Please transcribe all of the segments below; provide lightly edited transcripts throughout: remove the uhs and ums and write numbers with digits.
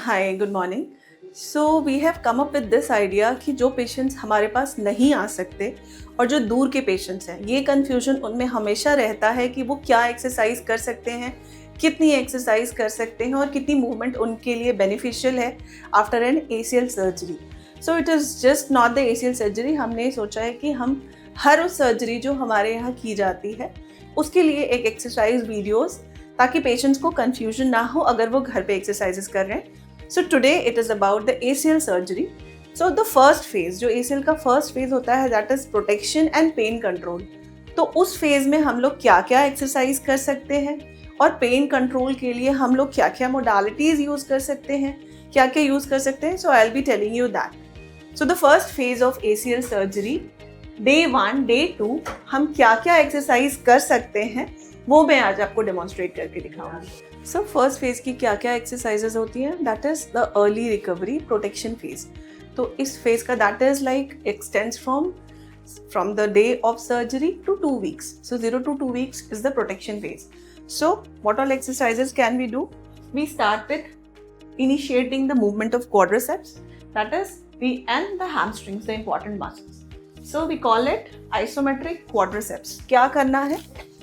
Hi, good morning. So we have come up with this idea कि जो patients हमारे पास नहीं आ सकते और जो दूर के पेशेंट्स हैं, ये कन्फ्यूजन उनमें हमेशा रहता है कि वो क्या एक्सरसाइज कर सकते हैं, कितनी एक्सरसाइज कर सकते हैं और कितनी मूवमेंट उनके लिए बेनिफिशियल है after an ACL surgery. So it is just not the ACL surgery. हमने सोचा है कि हम हर उस सर्जरी जो हमारे यहाँ की जाती है उसके लिए एक एक्सरसाइज वीडियोज़, ताकि पेशेंट्स को कंफ्यूजन ना हो अगर वो घर पे एक्सरसाइजेस कर रहे हैं। So today it is about the ACL surgery. So the first phase, जो ACL का फर्स्ट फेज होता है, that is protection and pain control. तो उस फेज में हम लोग क्या क्या एक्सरसाइज कर सकते हैं और पेन कंट्रोल के लिए हम लोग क्या क्या मोडालिटीज़ यूज़ कर सकते हैं, क्या क्या यूज़ कर सकते हैं। So I will be telling you that. So the first phase of ACL surgery, day 1, day 2, हम क्या क्या एक्सरसाइज कर सकते हैं वो मैं आज आपको डेमोन्स्ट्रेट करके दिखाऊंगी। सो फर्स्ट फेज की क्या क्या एक्सरसाइजेज होती हैं, that is the early recovery protection phase. तो इस फेज का that is like extends from the day of surgery to 2 weeks. So 0 to 2 weeks is the protection phase. So what all exercises can we do? We start with initiating the movement of quadriceps, that is and the hamstrings, the important muscles. So we call it isometric quadriceps. क्या करना है?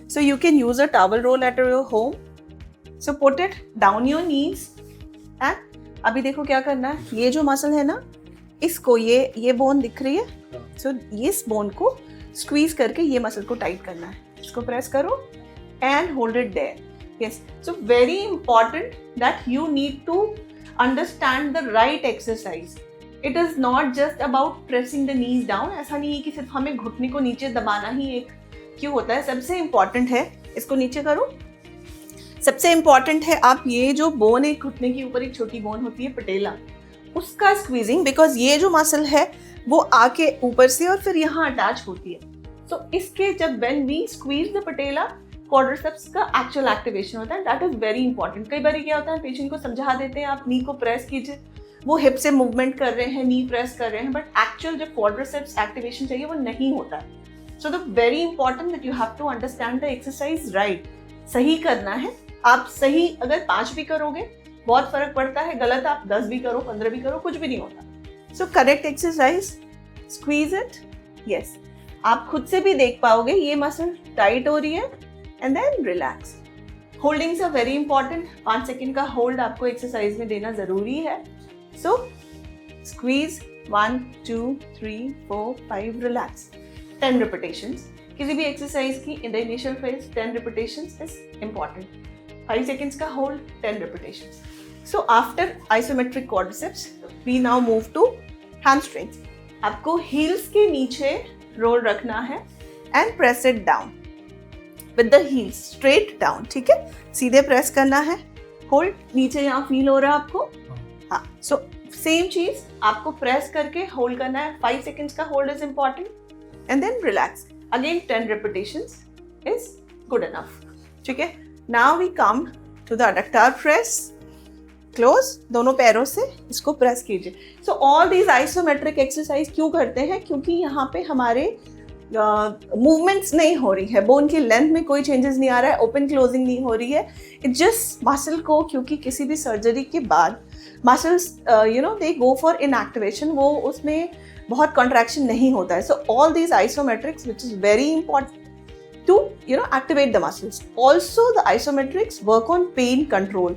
So you can use a towel roll at your home. So put it down your knees and अभी देखो क्या करना है। ये जो मसल है ना, इसको ये बोन दिख रही है, so इस बोन को स्क्वीज करके ये मसल को टाइट करना है। इसको प्रेस करो and hold it there. Yes. So very important that you need to understand the right exercise. It is not just about pressing the knees down. ऐसा नहीं है कि सिर्फ हमें घुटने को नीचे दबाना ही एक क्यों होता है। सबसे इम्पॉर्टेंट है, इसको नीचे करो। सबसे इम्पॉर्टेंट है आप ये जो बोन है, घुटने के ऊपर एक छोटी बोन होती है पटेला, उसका स्क्वीजिंग, बिकॉज ये जो मसल है वो आके ऊपर से और फिर यहाँ अटैच होती है। सो इसके जब when we squeeze the patella, quadriceps का एक्चुअल एक्टिवेशन होता है। That is very important. कई बार क्या होता है, पेशेंट को समझा देते हैं आप नी को प्रेस कीजिए, वो हिप से मूवमेंट कर रहे हैं, नी प्रेस कर रहे हैं, बट एक्चुअल जो क्वाड्रिसेप्स एक्टिवेशन चाहिए वो नहीं होता है। So the very important that you have to understand the exercise right. सही करना है। आप सही अगर 5 भी करोगे बहुत फर्क पड़ता है, गलत आप 10 भी करो, 15 भी करो, कुछ भी नहीं होता। So correct exercise, squeeze it, yes. आप खुद से भी देख पाओगे ये मसल टाइट हो रही है, and then relax. Holdings are very important. 5 second का होल्ड आपको एक्सरसाइज में देना जरूरी है। So squeeze 1, 2, 3, 4, 5, relax. 10 repetitions. किसी भी एक्सरसाइज की in the initial phase 10 repetitions is important. 5 seconds का hold, 10 repetitions. So after isometric quadriceps, we now move to hamstrings. आपको heels के नीचे रोल रखना है and press it down with the heels straight down. ठीक है, सीधे प्रेस करना है। होल्ड, नीचे यहाँ फील हो रहा है आपको? हाँ। So सेम चीज आपको प्रेस करके होल्ड करना है। 5 seconds का hold is important. And then relax. Again 10 repetitions is good enough. ठीक है? Now we come to the adductor press. Close, दोनों पैरों से इसको प्रेस कीजिए। So all these isometric exercise क्यों करते हैं? क्योंकि यहाँ पे हमारे मूवमेंट्स नहीं हो रही है, बोन की लेंथ में कोई चेंजेस नहीं आ रहा है, ओपन क्लोजिंग नहीं हो रही है। इट जस्ट मसल को, क्योंकि किसी भी सर्जरी के बाद muscles they go for inactivation, वो उसमें बहुत कॉन्ट्रैक्शन नहीं होता है। So all these isometrics which is very important to activate the muscles. Also the isometrics work on pain control.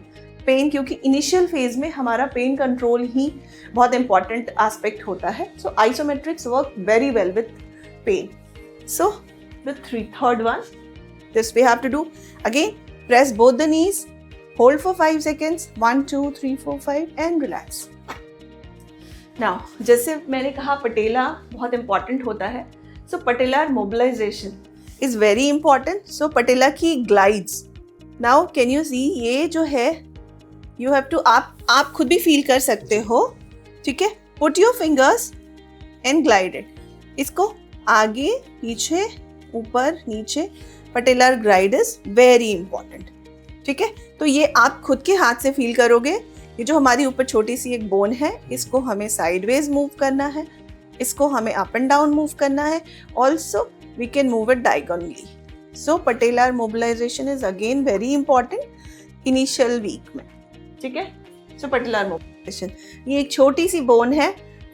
Pain, क्योंकि इनिशियल फेज में हमारा पेन कंट्रोल ही बहुत इंपॉर्टेंट एस्पेक्ट होता है। So isometrics work very well with pain. So the third one, this we have to do. Again, press both the knees, hold for 5 seconds, 1, 2, 3, 4, 5 and relax. Now, जैसे मैंने कहा पटेला बहुत important होता है, so patellar mobilization is very important. So पटेला की glides. Now can you see, ये जो है you have to, आप खुद भी feel कर सकते हो, ठीक है? Put your fingers and glide it. इसको आगे पीछे ऊपर नीचे, patellar glide is very important. ठीक है, तो ये आप खुद के हाथ से फील करोगे। ये जो हमारी ऊपर छोटी सी एक बोन है, इसको हमें साइडवेज मूव करना है, इसको हमें अप एंड डाउन मूव करना है। Also we can move it diagonally. So patellar mobilization is again very important initial week में। ठीक है, सो पटेलर मोबिलाइजेशन, ये एक छोटी सी बोन है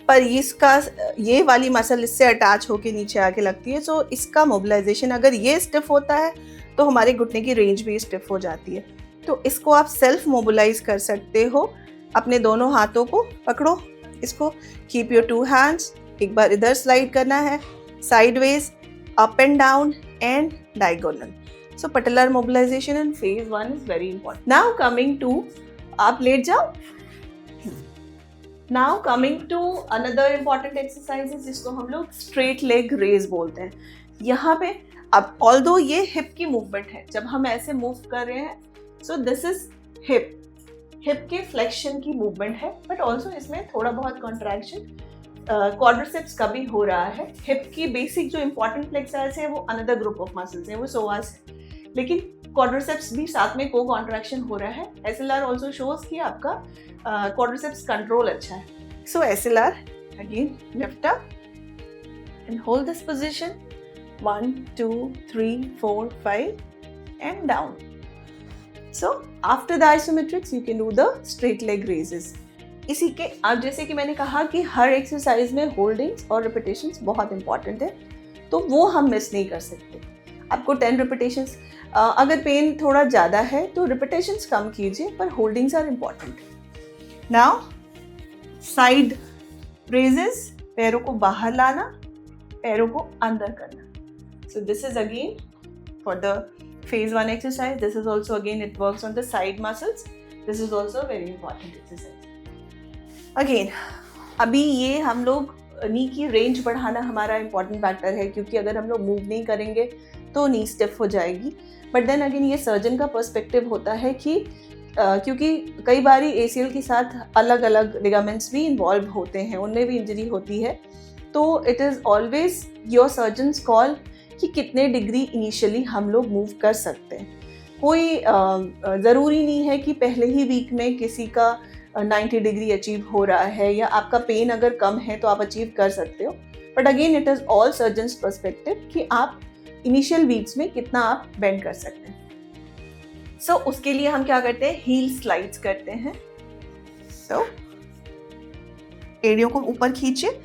पर इसका ये वाली मसल इससे अटैच होके नीचे आके लगती है। सो इसका मोबिलाइजेशन अगर ये स्टिफ होता है तो हमारे घुटने की रेंज भी स्टिफ हो जाती है। तो इसको आप सेल्फ मोबिलाइज कर सकते हो। अपने दोनों हाथों को पकड़ो, इसको कीप योर 2 हैंड्स, एक बार इधर स्लाइड करना है, sideways, up and down and diagonal. So patellar mobilization in phase 1 is very important. Now coming to, आप लेट जाओ। Now coming to another important exercises जिसको हम लोग स्ट्रेट लेग रेज बोलते हैं। यहाँ पे अब ऑल्दो ये हिप की मूवमेंट है, जब हम ऐसे मूव कर रहे हैं, सो दिस इज हिप के फ्लेक्शन की मूवमेंट है, बट ऑल्सो इसमें थोड़ा बहुत कॉन्ट्रैक्शन क्वाड्रिसेप्स का भी हो रहा है। हिप की बेसिक जो इंपॉर्टेंट फ्लेक्सर्स है वो अनदर ग्रुप ऑफ मसल्स है, वो सोआस है, लेकिन क्वाड्रिसेप्स भी साथ में को कॉन्ट्रैक्शन हो रहा है। SLR ऑल्सो शोज कि आपका क्वाड्रिसेप्स कंट्रोल अच्छा है। सो SLR again lift up and hold this position 1 2 3 4 5 and down. So after the isometrics you can do the straight leg raises. इसी के अब जैसे कि मैंने कहा कि हर एक्सरसाइज में होल्डिंग्स और रिपीटेशंस बहुत इंपॉर्टेंट है, तो वो हम मिस नहीं कर सकते। आपको 10 रिपीटेशंस, अगर पेन थोड़ा ज़्यादा है तो रिपीटेशंस कम कीजिए, पर holdings are important. Now side raises, पैरों को बाहर लाना, पैरों को अंदर करना। So this is again for the phase 1 exercise. This is also again, it works on the side muscles. This is also a very important exercise. Again, अभी ये हम लोग नी की रेंज बढ़ाना हमारा इंपॉर्टेंट फैक्टर है, क्योंकि अगर हम लोग मूव नहीं करेंगे तो नी स्टिफ हो जाएगी। बट देन अगेन ये सर्जन का पर्सपेक्टिव होता है कि क्योंकि कई बारी ACL के साथ अलग अलग लिगामेंट्स भी इन्वॉल्व होते हैं, उनमें भी इंजरी होती है, तो it is always your surgeons call कि कितने डिग्री इनिशियली हम लोग मूव कर सकते हैं। कोई ज़रूरी नहीं है कि पहले ही वीक में किसी का 90 डिग्री अचीव हो रहा है, या आपका पेन अगर कम है तो आप अचीव कर सकते हो। But again it is all surgeons perspective कि आप इनिशियल वीक्स में कितना आप बेंड कर सकते हैं। सो उसके लिए हम क्या करते हैं, हील स्लाइड्स करते हैं। सो एड़ियों को ऊपर खींचे,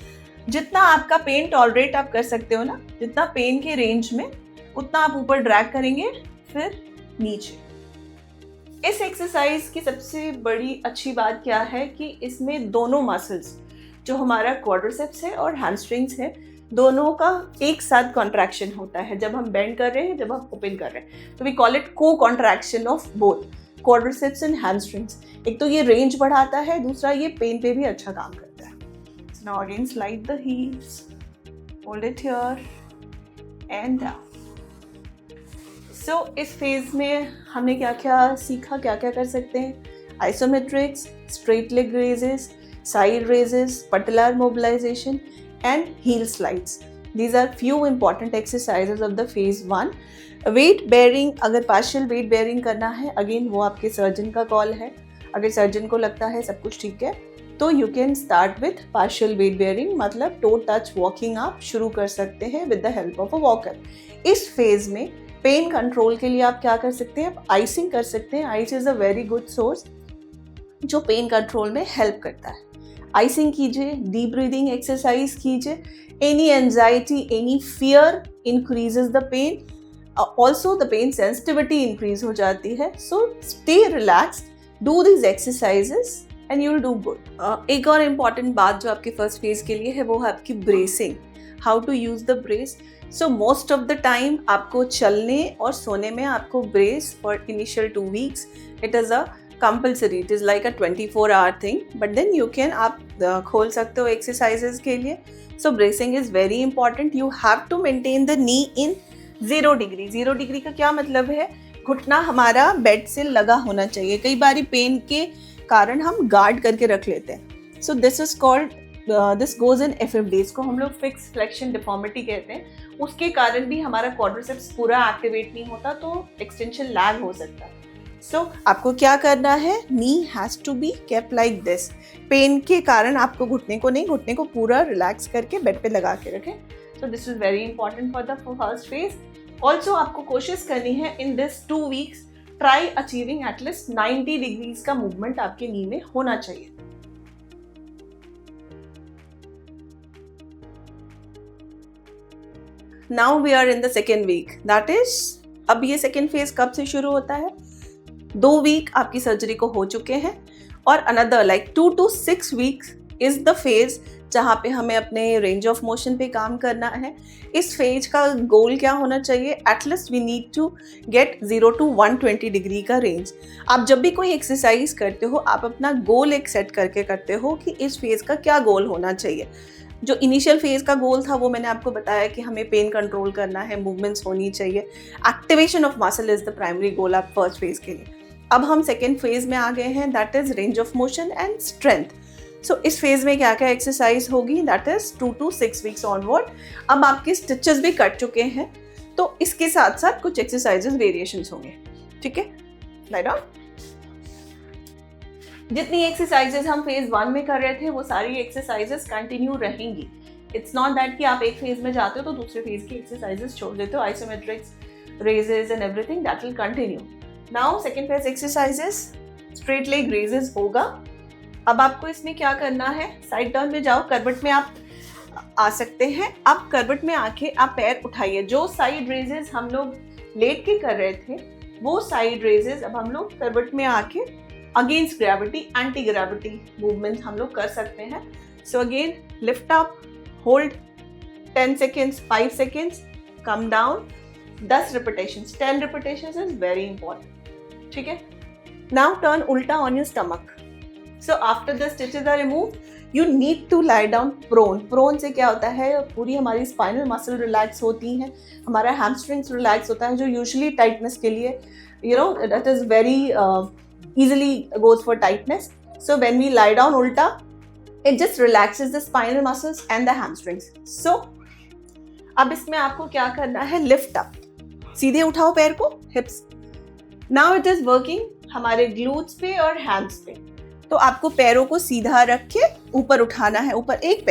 जितना आपका पेन टॉलरेट आप कर सकते हो ना, जितना पेन के रेंज में, उतना आप ऊपर ड्रैग करेंगे, फिर नीचे। इस एक्सरसाइज की सबसे बड़ी अच्छी बात क्या है कि इसमें दोनों मसल्स, जो हमारा क्वाड्रिसेप्स है और हैमस्ट्रिंग्स है, दोनों का एक साथ कॉन्ट्रैक्शन होता है जब हम बेंड कर रहे हैं, जब हम ओपन कर रहे हैं। तो वी कॉल इट को contraction of both quadriceps and hamstrings. एक तो ये रेंज बढ़ाता है, दूसरा ये पेन पे भी अच्छा काम करता है। Now again slide the heels, hold it here and down. So इस फेज में हमने क्या क्या सीखा, क्या क्या कर सकते हैं? Isometrics, straight leg raises, side raises, patellar mobilization and heel slides. These are few important exercises of the phase 1. Weight bearing, अगर partial weight bearing करना है, again वो आपके सर्जन का कॉल है। अगर सर्जन को लगता है सब कुछ ठीक है तो you can start with partial weight bearing, मतलब टो टच वॉकिंग आप शुरू कर सकते हैं with the help of a walker. इस फेज में पेन कंट्रोल के लिए आप क्या कर सकते हैं, आप आइसिंग कर सकते हैं। Ice is a very good source जो पेन कंट्रोल में हेल्प करता है। आइसिंग कीजिए, डीप ब्रीदिंग एक्सरसाइज कीजिए। Any anxiety, any fear increases the pain, also the pain sensitivity increase हो जाती है। So stay relaxed, do these exercises and you will do good. एक और इम्पॉर्टेंट बात जो आपके फर्स्ट फेज के लिए है वो है आपकी bracing, how to use the brace. So most of the time आपको चलने और सोने में आपको brace for initial 2 weeks it is a compulsory, it is like a 24-hour thing, but then you can, आप खोल सकते हो एक्सरसाइजेज के लिए। So bracing is very important. You have to maintain the knee in 0 degree. 0 degree का क्या मतलब है, घुटना हमारा बेड से लगा होना चाहिए। कई बारी पेन के कारण हम गार्ड करके रख लेते हैं। सो this is called, this goes in FFD, इसको हम लोग फिक्स फ्लेक्शन डिफॉर्मिटी कहते हैं। उसके कारण भी हमारा क्वाड्रिसेप्स पूरा एक्टिवेट नहीं होता, तो एक्सटेंशन लैग हो सकता है। सो आपको क्या करना है, knee has to be kept like this. Pain के कारण आपको घुटने को नहीं, घुटने को पूरा रिलैक्स करके बेड पे लगा के रखें। So this is very important for the first phase. Also आपको कोशिश करनी है in this 2 weeks try achieving at least 90 degrees का मूवमेंट आपके नी में होना चाहिए। Now we are in the second week, that is, अब ये सेकेंड फेज कब से शुरू होता है? 2 वीक आपकी सर्जरी को हो चुके हैं और another like 2 to 6 weeks is the phase जहाँ पे हमें अपने रेंज ऑफ मोशन पे काम करना है। इस फेज का गोल क्या होना चाहिए? At least we need to get 0 to 120 degree का रेंज। आप जब भी कोई एक्सरसाइज करते हो, आप अपना गोल एक सेट करके करते हो कि इस फेज का क्या गोल होना चाहिए। जो इनिशियल फेज का गोल था वो मैंने आपको बताया कि हमें पेन कंट्रोल करना है, मूवमेंट्स होनी चाहिए, activation of muscle is the primary goal आप फर्स्ट फेज के लिए। अब हम सेकेंड फेज में आ गए हैं, that is range of motion and strength. So इस फेज में क्या क्या एक्सरसाइज होगी? That is 2 to 6 weeks onward. अब आपके स्टिचेस भी कट चुके हैं तो इसके साथ साथ कुछ एक्सरसाइजेस वेरिएशंस होंगे, ठीक है? Light down. जितनी एक्सरसाइजेस हम फेज 1 में कर रहे थे वो सारी एक्सरसाइजेस कंटिन्यू रहेंगी। इट्स नॉट दैट कि आप एक फेज में जाते हो तो दूसरे फेज की एक्सरसाइजेस छोड़ देते हो। Isometrics, raises and everything that will continue. Now second phase exercises, straight leg raises होगा। अब आपको इसमें क्या करना है? साइड टर्न में जाओ, करवट में आप आ सकते हैं। अब करवट में आके आप पैर उठाइए। जो साइड रेजेस हम लोग लेट के कर रहे थे वो साइड रेजेस अब हम लोग करवट में आके against gravity, anti gravity movement हम लोग कर सकते हैं। So again lift up, hold 10 seconds, 5 seconds, come down, 10 repetitions, 10 repetitions is very important, ठीक है? Now turn उल्टा on your stomach. So after the stitches are removed, you need to lie down prone. Prone से क्या होता है? पूरी हमारी spinal muscle relax होती हैं, हमारा hamstrings relax होता है जो usually tightness के लिए, you know, that is very easily goes for tightness. So when we lie down ulta, it just relaxes the spinal muscles and the hamstrings. So अब इसमें आपको क्या करना है? लिफ्ट अप, सीधे उठाओ पैर को, हिप्स। नाउ इट इज वर्किंग हमारे ग्लूट्स पे और हैंड्स पे। तो आपको पैरों को सीधा रख के ऊपर उठाना है। ऊपर एक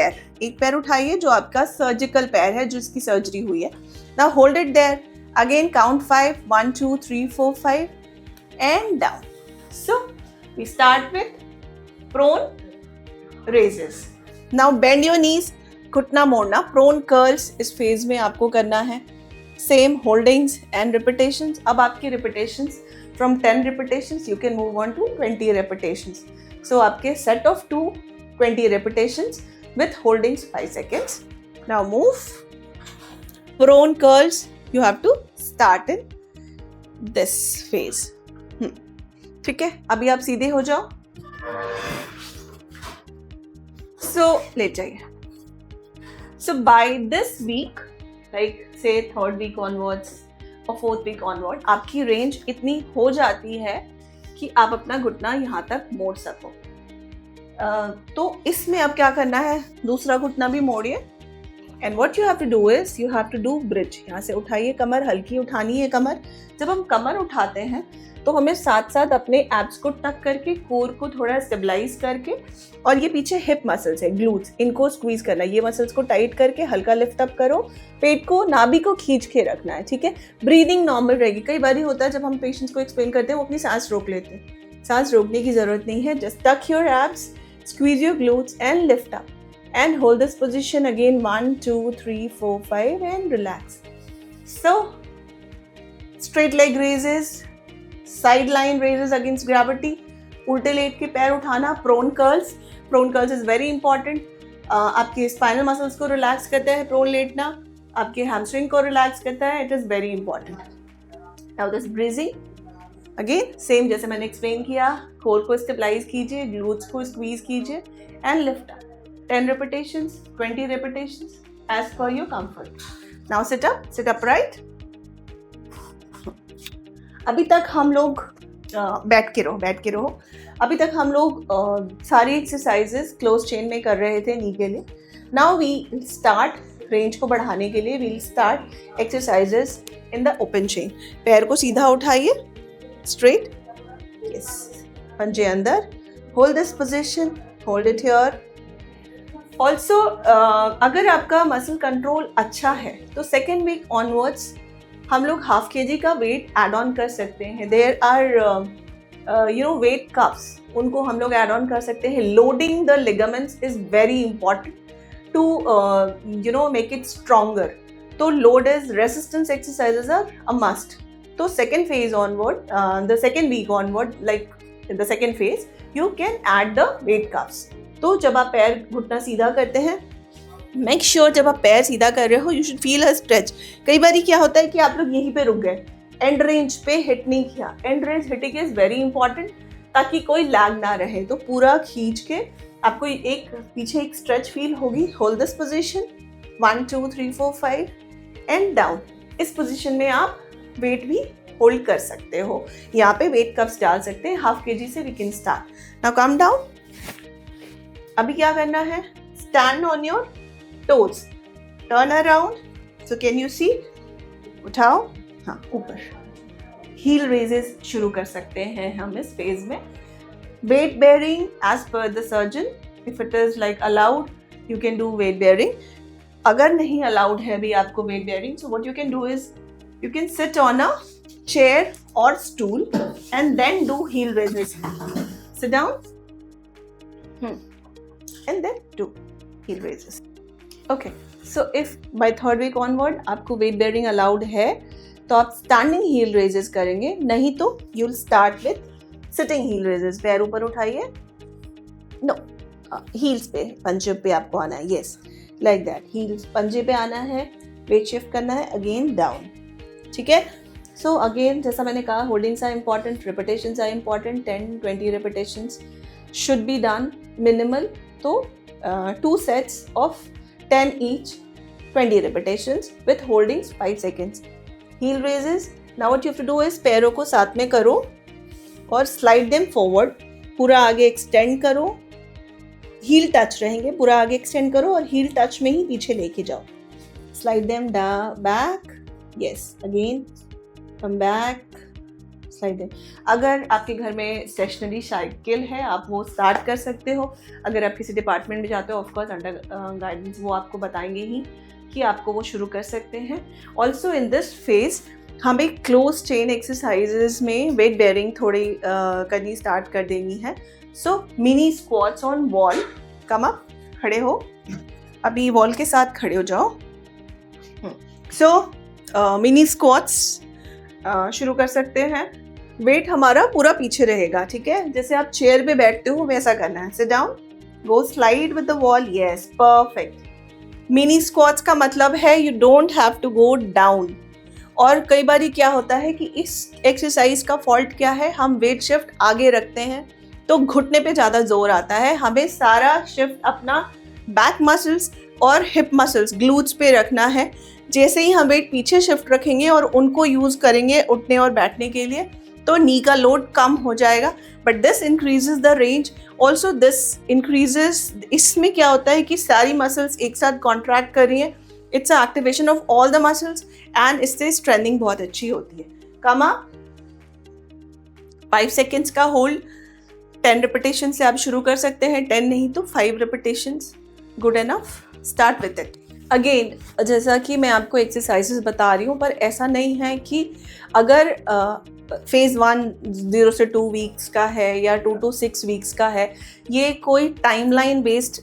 पैर उठाइए जो आपका सर्जिकल पैर है, जिसकी सर्जरी हुई है। Now hold it there, again count 5, 1 2 3 4 5 and down. So we start with prone raises. Now bend your knees, घुटना मोड़ना, prone curls इस फेज में आपको करना है। Same holdings and repetitions. अब आपकी repetitions from 10 repetitions you can move on to 20 repetitions. So आपके set of 20 repetitions with holdings 5 seconds. Now move. Prone curls you have to start in this phase. ठीक है, अभी आप सीधे हो जाओ। सो लेट जाइए। सो बाय दिस वीक, लाइक से 3rd वीक ऑनवर्ड्स और 4th वीक ऑनवर्ड, आपकी रेंज इतनी हो जाती है कि आप अपना घुटना यहाँ तक मोड़ सको। तो इसमें अब क्या करना है? दूसरा घुटना भी मोड़िए। And what you have to do is you have to do bridge. यहाँ से उठाइए कमर, हल्की उठानी है कमर। जब हम कमर उठाते हैं तो हमें साथ साथ अपने एब्स को टक करके, कोर को थोड़ा स्टेबलाइज करके, और ये पीछे हिप मसल्स है, ग्लूट्स, इनको स्क्वीज करना है। ये मसल्स को टाइट करके हल्का लिफ्ट अप करो, पेट को, नाभि को खींच के रखना है, ठीक है? ब्रीदिंग नॉर्मल रहेगी। कई बार होता है जब हम पेशेंट्स को एक्सप्लेन करते हैं वो अपनी सांस रोक लेते हैं। सांस रोकने की जरूरत नहीं है। जस्ट टक your abs, squeeze your glutes and lift up and hold this position again 1 2 3 4 5 and relax. So straight leg raises, side line raises against gravity, उल्टे लेट के पैर उठाना, prone curls is very important. आपके spinal muscles को relax करता है prone लेटना, आपके hamstring को relax करता है, it is very important. Now this breathing again same जैसे मैंने explain किया, core को stabilize कीजिए, glutes को squeeze कीजिए and lift up. 10 repetitions, 20 repetitions as per your comfort. Now sit up right. अभी तक हम लोग बैठ के रहो। अभी तक हम लोग सारी एक्सरसाइजेस क्लोज चेन में कर रहे थे नी के लिए। नाउ वी स्टार्ट रेंज को बढ़ाने के लिए we'll start exercises in the open chain. पैर को सीधा उठाइए, स्ट्रेट, यस, पंजे अंदर, hold this position, hold it here. Also अगर आपका मसल कंट्रोल अच्छा है तो सेकेंड वीक ऑनवर्ड्स हम लोग हाफ kg का वेट ऐड ऑन कर सकते हैं. देयर आर वेट कफ्स, उनको हम लोग ऐड ऑन कर सकते हैं. Loading the ligaments is very important to make it stronger. तो load is resistance exercises are a must. तो second phase onward, the second week onward, like the second phase you can add the weight cuffs. तो जब आप पैर घुटना सीधा करते हैं, मेक श्योर जब आप पैर सीधा कर रहे हो you should feel a stretch. कई बार क्या होता है कि आप लोग यहीं पे रुक गए, एंड रेंज पे हिट नहीं किया. End range hitting is very important ताकि कोई लैग ना रहे. तो पूरा खींच के आपको पीछे एक स्ट्रेच फील होगी. Hold this position 1 2 3 4 5 and down. इस पोजीशन में आप वेट भी होल्ड कर सकते हो. यहाँ पे वेट कप्स डाल सकते हैं. हाफ kg से we can start. Now come down. अभी क्या करना है, stand on your toes, turn around. So can you see, उठाओ, हाँ ऊपर. हील रेजेस शुरू कर सकते हैं हम इस फेज में. Weight bearing as per the surgeon, if it is like allowed you can do weight bearing. अगर नहीं अलाउड है भी आपको weight bearing, so what you can do is you can sit on a chair or stool and then do heel raises. Sit down and then do heel raises. Okay, so if by third week onward आपको weight bearing allowed है तो आप standing heel raises करेंगे. नहीं तो you'll start with sitting heel raises. पैर ऊपर उठाइए, no, heels पे, पंजे पे आपको आना है. Yes, like that. heels पंजे पे आना है, weight shift करना है, again down. ठीक है. सो अगेन जैसा मैंने कहा, holdings are important, repetitions are important. 10-20 repetitions should be done minimal. तो 2 sets of 10 each, 20 repetitions with holdings 5 seconds. Heel raises, now what you have to do is पैरों को साथ में करो और स्लाइड देम फॉरवर्ड. पूरा आगे एक्सटेंड करो, हील टच रहेंगे. पूरा आगे एक्सटेंड करो और हील टच में ही पीछे लेके जाओ. Slide them back. Yes, again, come back, slide it. अगर आपके घर में स्टेशनरी साइकिल है आप वो स्टार्ट कर सकते हो. अगर आप किसी डिपार्टमेंट में जाते हो, ऑफकोर्स अंडर गाइडेंस वो आपको बताएंगे ही कि आपको वो शुरू कर सकते हैं. ऑल्सो इन दिस फेज हमें क्लोज चेन एक्सरसाइजेज में वेट बेयरिंग थोड़ी करनी स्टार्ट कर देनी है. सो mini squats on wall. Come up, खड़े हो. अभी वॉल के साथ खड़े हो जाओ. सो मिनी स्क्वाट्स शुरू कर सकते हैं. वेट हमारा पूरा पीछे रहेगा. ठीक है, जैसे आप चेयर पे बैठते हो वैसा करना है. Sit down, go slide with the wall. Yes, perfect. Mini squats का मतलब है you don't have to go down. और कई बार क्या होता है कि इस एक्सरसाइज का फॉल्ट क्या है, हम वेट शिफ्ट आगे रखते हैं तो घुटने पे ज़्यादा जोर आता है. हमें सारा शिफ्ट अपना बैक मसल्स और हिप मसल्स, ग्लूट्स पे रखना है. जैसे ही हम वेट पीछे शिफ्ट रखेंगे और उनको यूज़ करेंगे उठने और बैठने के लिए तो नी का लोड कम हो जाएगा. But this increases the range. Also this increases, इसमें क्या होता है कि सारी मसल्स एक साथ कॉन्ट्रैक्ट कर रही हैं. It's a activation of all the muscles and इससे स्ट्रेंथिंग बहुत अच्छी होती है. कमा 5 सेकेंड्स का होल्ड. 10 रिपीटेशन से आप शुरू कर सकते हैं. 10 नहीं तो 5 repetitions, good enough. Start with it. Again जैसा कि मैं आपको एक्सरसाइजेस बता रही हूँ, पर ऐसा नहीं है कि अगर फेज़ 1 0 से 2 वीक्स का है या 2 to 6 वीक्स का है, ये कोई टाइमलाइन बेस्ड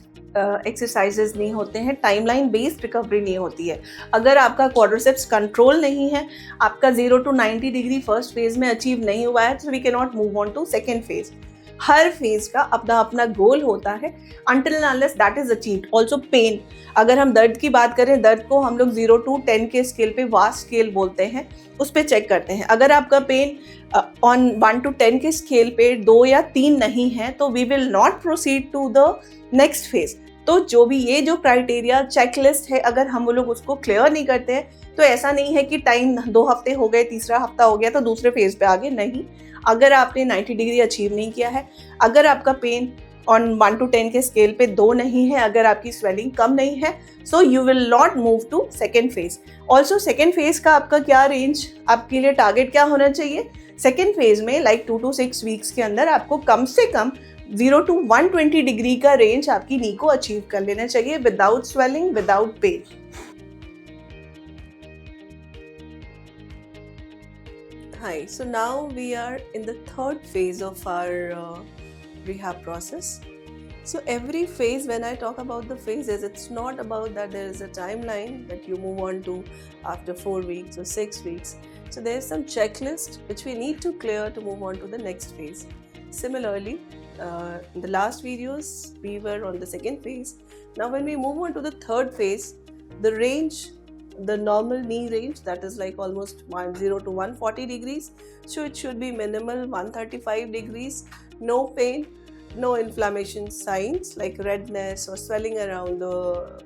एक्सरसाइजेस नहीं होते हैं. टाइमलाइन बेस्ड रिकवरी नहीं होती है. अगर आपका क्वाड्रिसेप्स कंट्रोल नहीं है, आपका 0 to 90 डिग्री फर्स्ट फेज में अचीव नहीं हुआ है, तो we can not move on to second phase. हर फेज का अपना अपना गोल होता है until and unless that is achieved. Also pain, अगर हम दर्द की बात करें, दर्द को हम लोग 0 to 10 के स्केल पे वास्ट स्केल बोलते हैं, उस पर चेक करते हैं. अगर आपका पेन ऑन 1 to 10 के स्केल पे 2 या 3 नहीं है तो we will not proceed to the next phase. तो जो भी ये जो क्राइटेरिया चेकलिस्ट है, अगर हम वो लोग उसको क्लियर नहीं करते हैं तो ऐसा नहीं है कि टाइम 2 हफ्ते हो गए, तीसरा हफ्ता हो गया तो दूसरे फेज पे आगे नहीं. अगर आपने 90 डिग्री अचीव नहीं किया है, अगर आपका पेन ऑन 1 to 10 के स्केल पे 2 नहीं है, अगर आपकी स्वेलिंग कम नहीं है, so you will not move to second phase. Also second phase का आपका क्या रेंज, आपके लिए टारगेट क्या होना चाहिए सेकेंड फेज में, लाइक 2 to 6 वीक्स के अंदर आपको कम से कम 0 to 120 डिग्री का रेंज आपकी नी को अचीव कर लेना चाहिए, without swelling, without pain. Hi, so now we are in the third phase of our rehab process. So every phase, when I talk about the phases, it's not about that there is a timeline that you move on to after 4 weeks or 6 weeks. So there's some checklist which we need to clear to move on to the next phase. Similarly, in the last videos, we were on the second phase. Now when we move on to the third phase, the range, the normal knee range, that is like almost 10 to 140 degrees. So it should be minimal 135 degrees, no pain, no inflammation signs like redness or swelling around the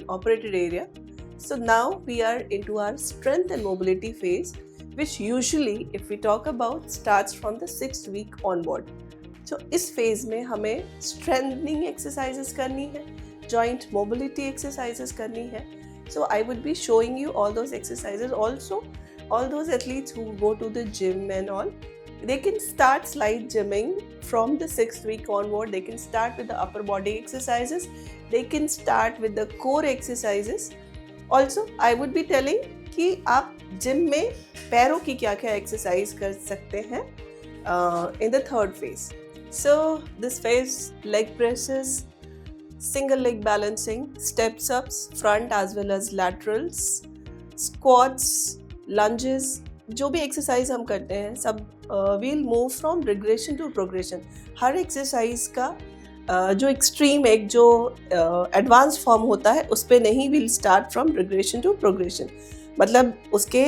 operated area. So now we are into our strength and mobility phase, which usually, if we talk about, starts from the 6th week onward. So इस phase में हमें strengthening exercises करनी है, joint mobility exercises करनी है. So I would be showing you all those exercises. Also, all those athletes who go to the gym and all, they can start slight gymming from the 6th week onward. They can start with the upper body exercises. They can start with the core exercises. Also, I would be telling कि आप gym में पैरों की क्या-क्या exercise कर सकते हैं in the third phase. So this phase, leg presses, single leg balancing, steps ups, front as well as laterals, squats, lunges, जो भी एक्सरसाइज हम करते हैं सब we'll move from regression to progression. Her exercise का जो एक्सट्रीम एक जो एडवांस फॉर्म होता है उस पे नहीं, we'll start from regression to progression. मतलब उसके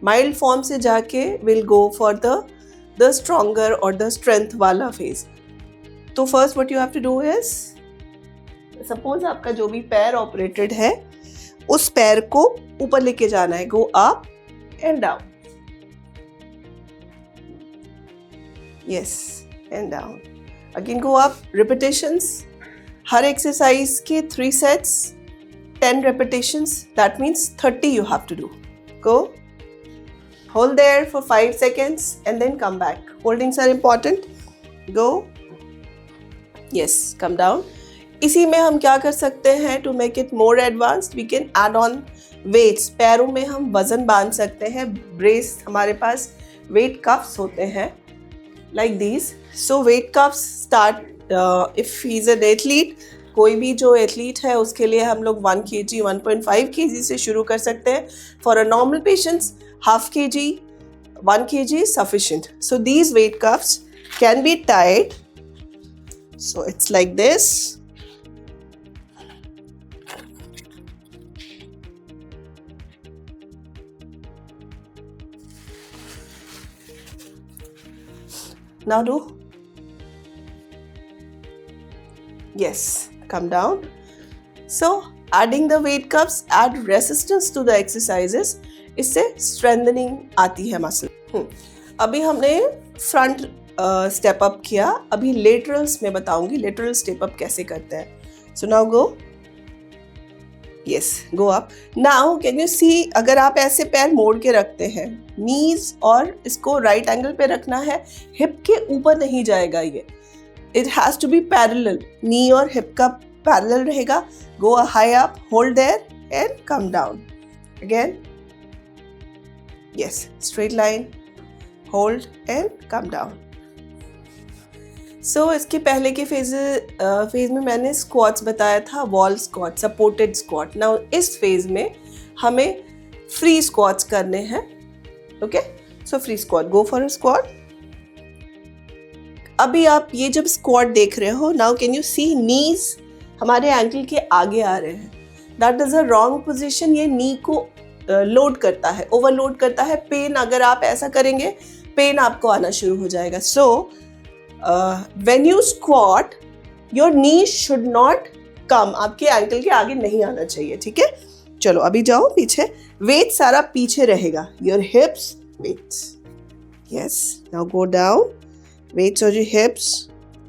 माइल्ड फॉर्म से जाके we'll go for the stronger or the strength वाला फेज. तो first what you have to do is, suppose आपका जो भी पैर ऑपरेटेड है उस पैर को ऊपर लेके जाना है. Go up and down, yes and down, again go up. Repetitions, her exercise के 3 sets, 10 repetitions, that means 30 you have to do. Go, hold there for 5 seconds and then come back. Holdings are important. Go, yes, come down. इसी में हम क्या कर सकते हैं to make it more advanced, we can add on weights. पैरों में हम वजन बांध सकते हैं. ब्रेस, हमारे पास वेट कफ्स होते हैं like these. So weight cuffs start if he is an athlete. कोई भी जो एथलीट है उसके लिए हम लोग 1 kg 1.5 kg से शुरू कर सकते हैं. For a normal patients half kg 1 kg is sufficient. So these weight cuffs can be tied. So it's like this. Now do. Yes, come down. So adding the weight cuffs, add resistance to the exercises. इससे strengthening आती है muscle. अभी हमने front step up किया, अभी laterals में बताऊंगी lateral step up कैसे करते हैं. So now go, yes, go up. Now can you see, अगर आप ऐसे पैर मोड़ के रखते हैं, नीज और इसको राइट एंगल पे रखना है, हिप के ऊपर नहीं जाएगा ये. It has to be parallel, knee और हिप का पैरेलल रहेगा. Go high up, hold there and come down. Again, yes, straight line, hold and come down. So इसके पहले के फेज में मैंने स्क्वाट्स बताया था, wall squat, supported squat. Now इस फेज में हमें फ्री स्क्वाट्स करने हैं. Okay, so free squat, go for a squat. अभी आप ये जब स्क्वाट देख रहे हो, नाउ कैन यू सी नीज हमारे एंकल के आगे आ रहे हैं. That is a wrong position. ये नी को लोड करता है, ओवरलोड करता है. पेन, अगर आप ऐसा करेंगे पेन आपको आना शुरू हो जाएगा. सो when you squat, your knee should not come, आपके एंकल के आगे नहीं आना चाहिए. ठीक है, चलो अभी जाओ पीछे. वेट सारा पीछे रहेगा. your hips, weights, yes, now go down, weights on your hips,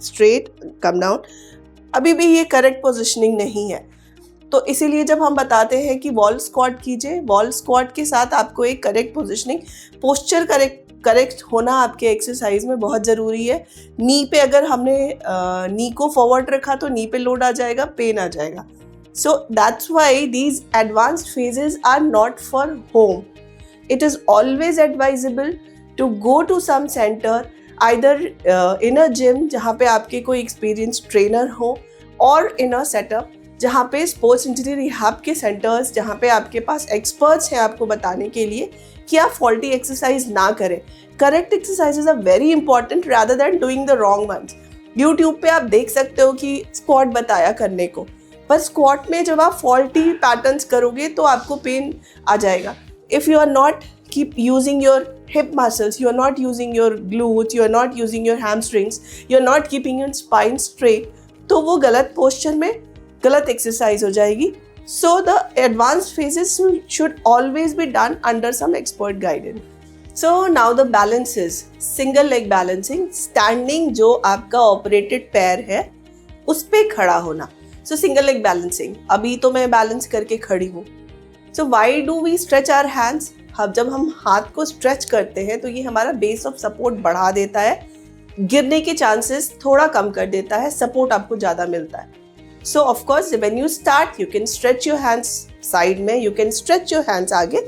straight, come down. अभी भी ये करेक्ट पोजिशनिंग नहीं है, तो इसीलिए जब हम बताते हैं कि वॉल स्क्वाट कीजिए, वॉल स्क्वाट के साथ आपको एक करेक्ट पोजिशनिंग, पोस्चर करेक्ट होना आपके एक्सरसाइज में बहुत ज़रूरी है. नी पे अगर हमने नी को फॉरवर्ड रखा तो नी पे लोड आ जाएगा, पेन आ जाएगा. So that's why these advanced phases are not for home. It is always advisable to go to some center, either in a gym जहाँ पे आपके कोई experienced trainer हो, or in a setup जहाँ पे स्पोर्ट्स इंजरी रिहैब के centres, जहाँ पे आपके पास एक्सपर्ट्स हैं आपको बताने के लिए कि आप फॉल्टी एक्सरसाइज ना करें. Correct exercises are very important rather than doing the wrong ones. YouTube पे आप देख सकते हो कि स्क्वाट बताया करने को, पर स्क्वाट में जब आप फॉल्टी पैटर्न्स करोगे तो आपको पेन आ जाएगा. If you are not keep using your hip muscles, you are not using your glutes, you are not using your hamstrings, you are not keeping your spine straight, तो वो गलत posture में गलत एक्सरसाइज हो जाएगी. So the advanced phases should always be done under some expert guidance. So now the balances. Single leg balancing, standing जो आपका operated पैर है उस पे खड़ा होना. सो सिंगल लेग बैलेंसिंग, अभी तो मैं बैलेंस करके खड़ी हूँ. So why do we stretch our hands? अब जब हम हाथ को स्ट्रेच करते हैं तो ये हमारा बेस ऑफ सपोर्ट बढ़ा देता है, गिरने के चांसेस थोड़ा कम कर देता है, सपोर्ट आपको ज़्यादा मिलता है. So of course when you start you can stretch your hands side में, you can stretch your hands आगे,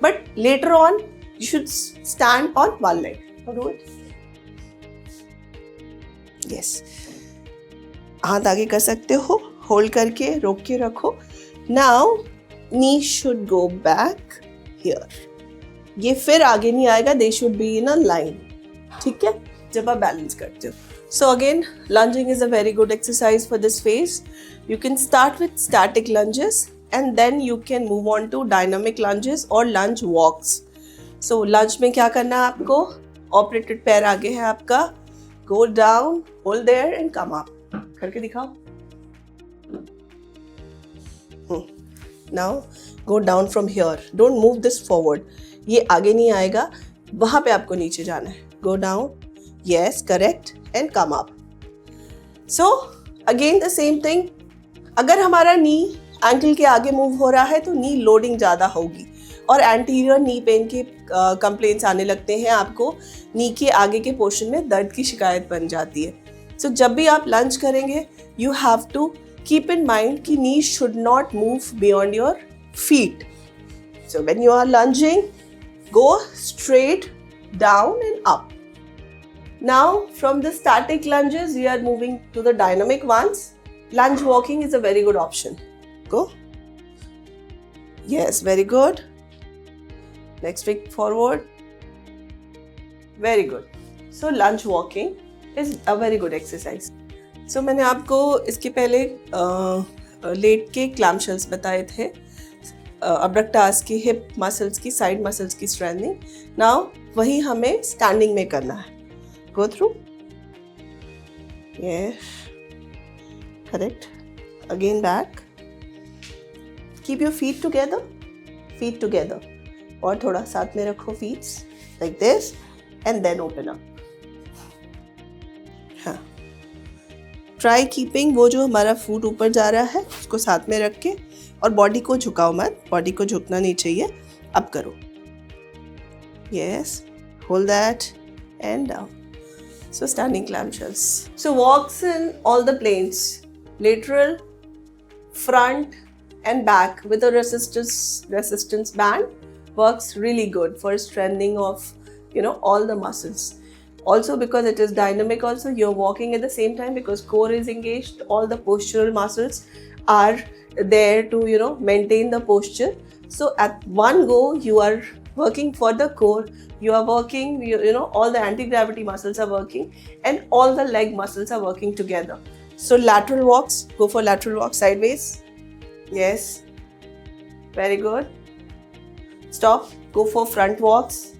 but later on you should stand on one leg. Yes, हाथ आगे कर सकते हो, होल्ड करके रोक के रखो. Now knee should go back here. ये फिर आगे नहीं आएगा, they should be in a line. ठीक है, जब आप बैलेंस करते हो. So again lunging is a very good exercise for this phase. You can start with static lunges and then you can move on to dynamic lunges और lunge वॉक्स. सो लंज में क्या करना है आपको? ऑपरेटेड पैर आगे है आपका, go down, hold there and come up. करके दिखाओ. Now go down from here, don't move this forward. ये आगे नहीं आएगा, वहां पे आपको नीचे जाना है. Go down, yes correct, and come up. So again the same thing. अगर हमारा नी एंकल के आगे मूव हो रहा है तो नी लोडिंग ज़्यादा होगी और एंटीरियर नी पेन के कंप्लेंट्स आने लगते हैं. आपको नी के आगे के पोर्शन में दर्द की शिकायत बन जाती है. सो जब भी आप लंज करेंगे you have to keep in mind कि knee should not move beyond your feet. So when you are lunging, go straight down and up. Now from the static lunges we are moving to the dynamic ones. Lunge walking is a very good option. Go. Yes, very good. Next week forward. Very good. So lunge walking is a very good exercise. So मैंने आपको इसके पहले late के क्लैम्पशेल्स बताए थे, abductors की, hip muscles की, side muscles की स्ट्रेंथनिंग. नाउ वही हमें स्टैंडिंग में करना है. Go through. Yes correct. Again back. Keep your feet together, और थोड़ा साथ में रखो feets like this and then open up. हाँ, ट्राई कीपिंग वो जो हमारा फुट ऊपर जा रहा है उसको साथ में रख के, और बॉडी को झुकाओ मत, बॉडी को झुकना नहीं चाहिए. अब करो. Yes, hold that and down. So standing clamshells. So walks in all the planes, lateral, front and back with a resistance band works really good for strengthening of all the muscles. Also because it is dynamic, also you're walking at the same time because core is engaged, all the postural muscles are there to maintain the posture. So at one go you are working for the core, you are working, all the anti-gravity muscles are working and all the leg muscles are working together. So lateral walks, go for lateral walk sideways. Yes, very good. Stop, go for front walks.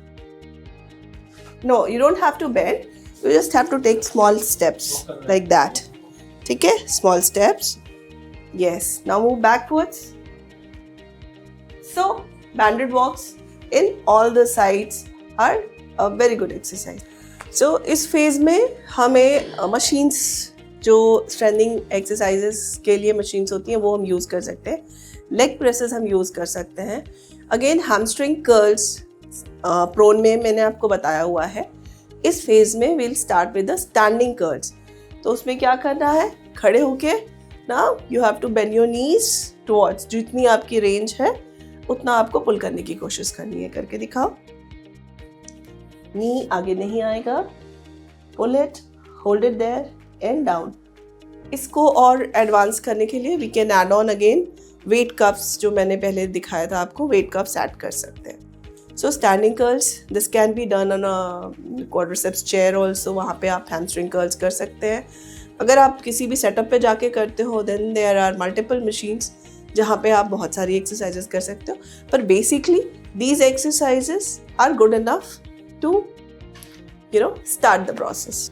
No, you don't have to bend, you just have to take small steps like that. Okay, small steps. Yes, now move backwards. So banded walks in all the sides are a very good exercise. So इस phase में हमें machines, जो strengthening exercises के लिए machines होती हैं वो हम यूज़ कर सकते हैं. लेग प्रेसेस हम यूज़ कर सकते हैं. अगेन हैमस्ट्रिंग कर्ल्स प्रोन में मैंने आपको बताया हुआ है. इस फेज में we'll start with the standing curls. तो उसमें क्या करना है? खड़े होके now you have to bend your knees towards, जितनी आपकी रेंज है उतना आपको पुल करने की कोशिश करनी है. करके दिखाओ. नी आगे नहीं आएगा, pull it, hold it there and down. इसको और एडवांस करने के लिए we can add on again weight cuffs, जो मैंने पहले दिखाया था आपको, वेट कफ्स ऐड कर सकते हैं। So standing curls, this can be done on a quadriceps chair also, वहाँ पे आप हैमस्ट्रिंग कर्ल्स कर सकते हैं। अगर आप किसी भी सेटअप पे जाके करते हो then there are multiple machines जहाँ पे आप बहुत सारी एक्सरसाइजेस कर सकते हो, पर basically these exercises are good enough to start the process.